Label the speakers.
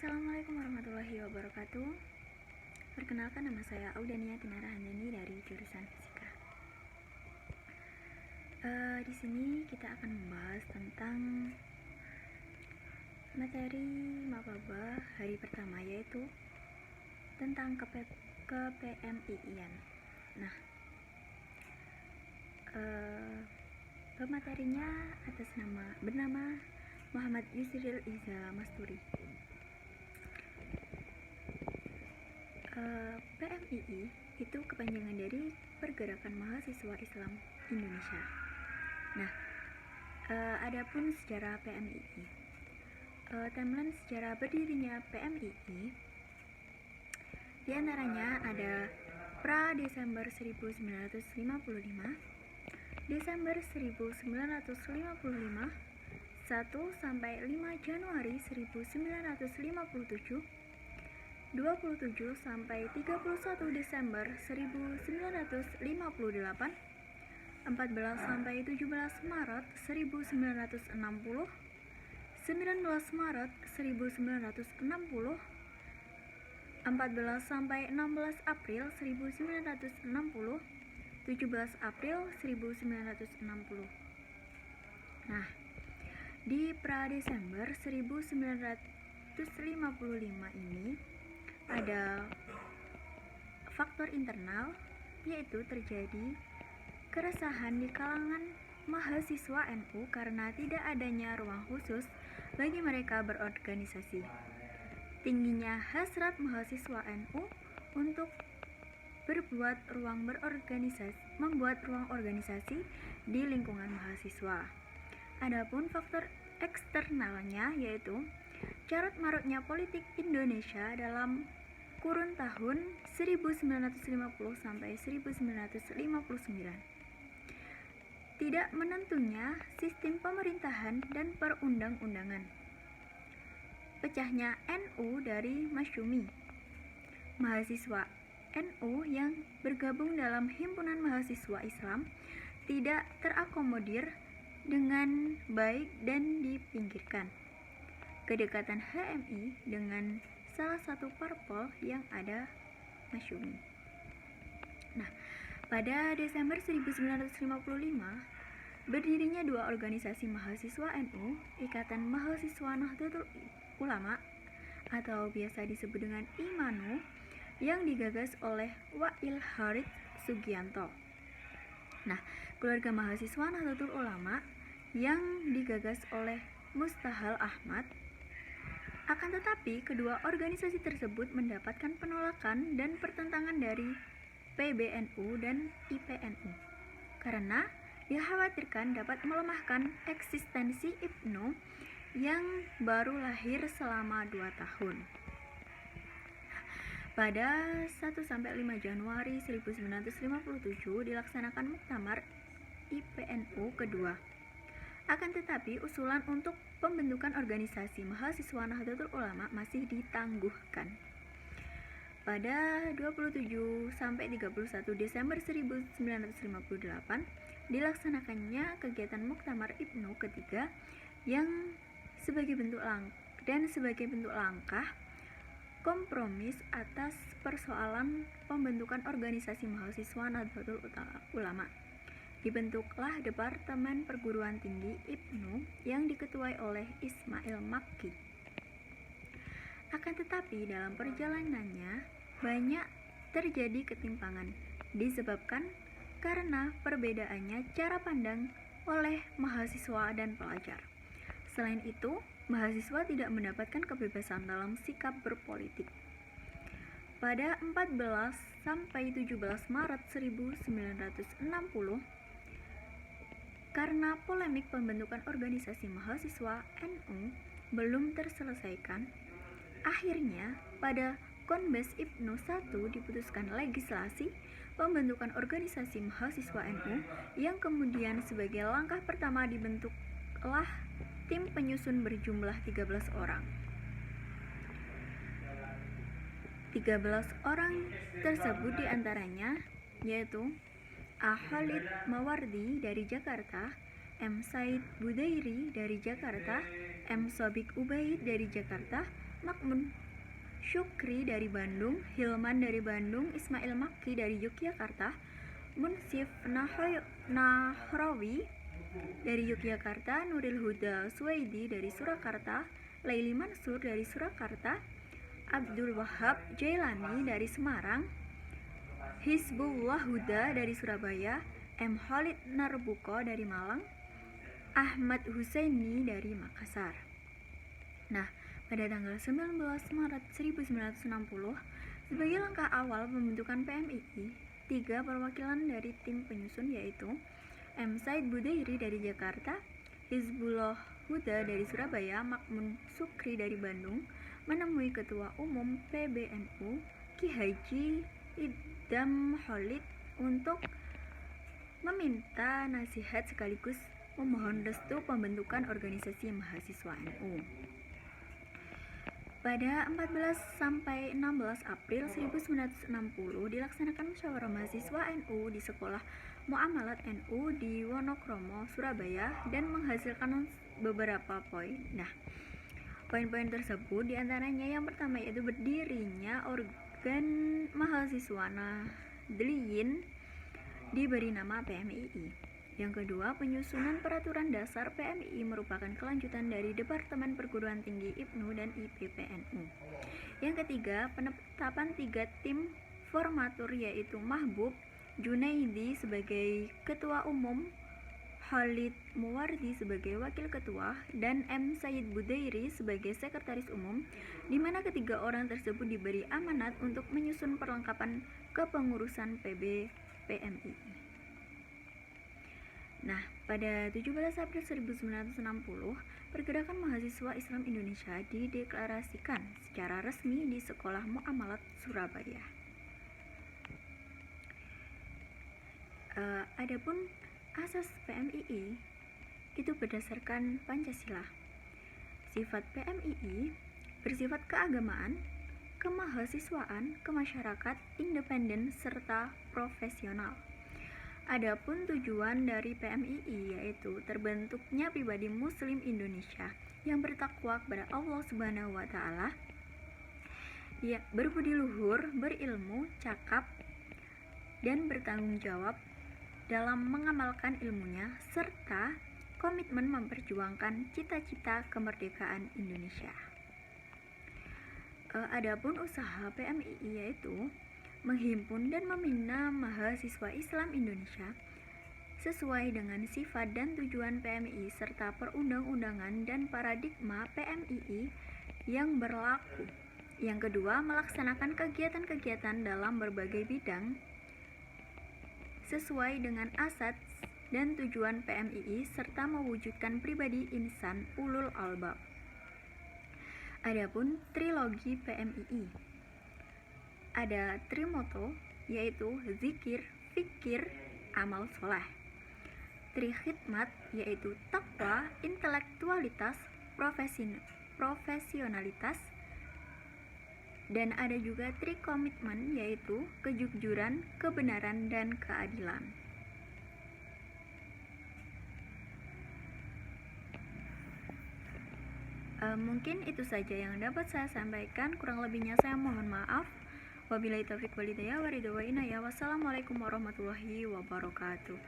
Speaker 1: Assalamualaikum warahmatullahi wabarakatuh. Perkenalkan, nama saya Audania Tinara Handani dari jurusan Fisika. Di sini kita akan membahas tentang materi maba hari pertama, yaitu tentang KPMI-an. Nah, pematerinya bernama Muhammad Yusril Iza Masturi. PMII itu kepanjangan dari Pergerakan Mahasiswa Islam Indonesia. Nah, adapun sejarah PMII, timeline sejarah berdirinya PMII diantaranya ada pra Desember 1955, Desember 1955, 1 sampai 5 Januari 1957, 27 sampai 31 Desember 1958, 14 sampai 17 Maret 1960, 19 Maret 1960, 14 sampai 16 April 1960, 17 April 1960. Nah, di pra Desember 1955 ini ada faktor internal, yaitu terjadi keresahan di kalangan mahasiswa NU karena tidak adanya ruang khusus bagi mereka berorganisasi. Tingginya hasrat mahasiswa NU untuk membuat ruang organisasi di lingkungan mahasiswa. Adapun faktor eksternalnya yaitu carut marutnya politik Indonesia dalam kurun tahun 1950 sampai 1959. Tidak menentunya sistem pemerintahan dan perundang-undangan. Pecahnya NU dari Masyumi. Mahasiswa NU yang bergabung dalam himpunan mahasiswa Islam tidak terakomodir dengan baik dan dipinggirkan. Kedekatan HMI dengan salah satu parpol yang ada, Masyumi. Nah, pada Desember 1955 berdirinya dua organisasi mahasiswa NU, Ikatan Mahasiswa Nahdlatul Ulama atau biasa disebut dengan IMANU, yang digagas oleh Wa'il Harith Sugianto. Nah, keluarga mahasiswa Nahdlatul Ulama yang digagas oleh Mustahal Ahmad. Akan tetapi, kedua organisasi tersebut mendapatkan penolakan dan pertentangan dari PBNU dan IPNU karena dikhawatirkan dapat melemahkan eksistensi IPNU yang baru lahir selama 2 tahun. Pada 1-5 Januari 1957 dilaksanakan Muktamar IPNU kedua. Akan tetapi, usulan untuk pembentukan organisasi mahasiswa Nahdlatul Ulama masih ditangguhkan. Pada 27-31 Desember 1958 dilaksanakannya kegiatan Muktamar IPNU ketiga yang sebagai bentuk langkah kompromis atas persoalan pembentukan organisasi mahasiswa Nahdlatul Ulama. Dibentuklah Departemen Perguruan Tinggi IPNU yang diketuai oleh Ismail Makki. Akan tetapi dalam perjalanannya banyak terjadi ketimpangan disebabkan karena perbedaannya cara pandang oleh mahasiswa dan pelajar. Selain itu, mahasiswa tidak mendapatkan kebebasan dalam sikap berpolitik. Pada 14-17 Maret 1960, karena polemik pembentukan organisasi mahasiswa NU belum terselesaikan, akhirnya pada Konbes IPNU 1 diputuskan legislasi pembentukan organisasi mahasiswa NU yang kemudian sebagai langkah pertama dibentuklah tim penyusun berjumlah 13 orang. 13 orang tersebut diantaranya yaitu A. Khalid Mawardi dari Jakarta, M. Said Budairi dari Jakarta, M. Sobik Ubaid dari Jakarta, Makmun Syukri dari Bandung, Hilman dari Bandung, Ismail Makki dari Yogyakarta, Munsif Nahrawi dari Yogyakarta, Nuril Huda Suwaidi dari Surakarta, Laili Mansur dari Surakarta, Abdul Wahab Jailani dari Semarang, Hizbullah Huda dari Surabaya, M. Khalid Narbuko dari Malang, Ahmad Husaini dari Makassar. Nah, pada tanggal 19 Maret 1960, sebagai langkah awal pembentukan PMII, 3 perwakilan dari tim penyusun yaitu M. Said Budairi dari Jakarta, Hizbullah Huda dari Surabaya, Makmun Sukri dari Bandung, menemui Ketua Umum PBNU, Ki Haji Idam Khalid untuk meminta nasihat sekaligus memohon restu pembentukan organisasi mahasiswa NU. Pada 14 sampai 16 April 1960 dilaksanakan musyawarah mahasiswa NU di Sekolah Muamalat NU di Wonokromo, Surabaya dan menghasilkan beberapa poin. Nah, poin-poin tersebut diantaranya yang pertama yaitu berdirinya organ mahasiswa Nahdliyin diberi nama PMII. Yang kedua, penyusunan peraturan dasar PMII merupakan kelanjutan dari Departemen Perguruan Tinggi IPNU dan IPPNU. Yang ketiga, penetapan 3 tim formatur yaitu Mahbub Junaidi sebagai Ketua Umum, Khalid Muwardi sebagai Wakil Ketua, dan M. Said Budairi sebagai Sekretaris Umum, di mana ketiga orang tersebut diberi amanat untuk menyusun perlengkapan kepengurusan PMII. Nah, pada 17 April 1960, Pergerakan Mahasiswa Islam Indonesia dideklarasikan secara resmi di Sekolah Muamalat Surabaya. Adapun asas PMII itu berdasarkan Pancasila. Sifat PMII bersifat keagamaan, kemahasiswaan, kemasyarakat, independen, serta profesional. Adapun tujuan dari PMII yaitu terbentuknya pribadi Muslim Indonesia yang bertakwa kepada Allah Subhanahu wa Ta'ala, ya, berbudi luhur, berilmu, cakap, dan bertanggung jawab dalam mengamalkan ilmunya, serta komitmen memperjuangkan cita-cita kemerdekaan Indonesia. Adapun usaha PMII yaitu menghimpun dan membina mahasiswa Islam Indonesia sesuai dengan sifat dan tujuan PMII serta perundang-undangan dan paradigma PMII yang berlaku. Yang kedua, melaksanakan kegiatan-kegiatan dalam berbagai bidang sesuai dengan asas dan tujuan PMII serta mewujudkan pribadi insan ulul albab. Adapun trilogi PMII, ada trimoto yaitu zikir, fikir, amal soleh. Trikhidmat yaitu takwa, intelektualitas, profesionalitas. Dan ada juga trikomitmen yaitu kejujuran, kebenaran, dan keadilan. Mungkin itu saja yang dapat saya sampaikan, kurang lebihnya saya mohon maaf. Wabillahi taufiq walhidayah, wassalamualaikum warahmatullahi wabarakatuh.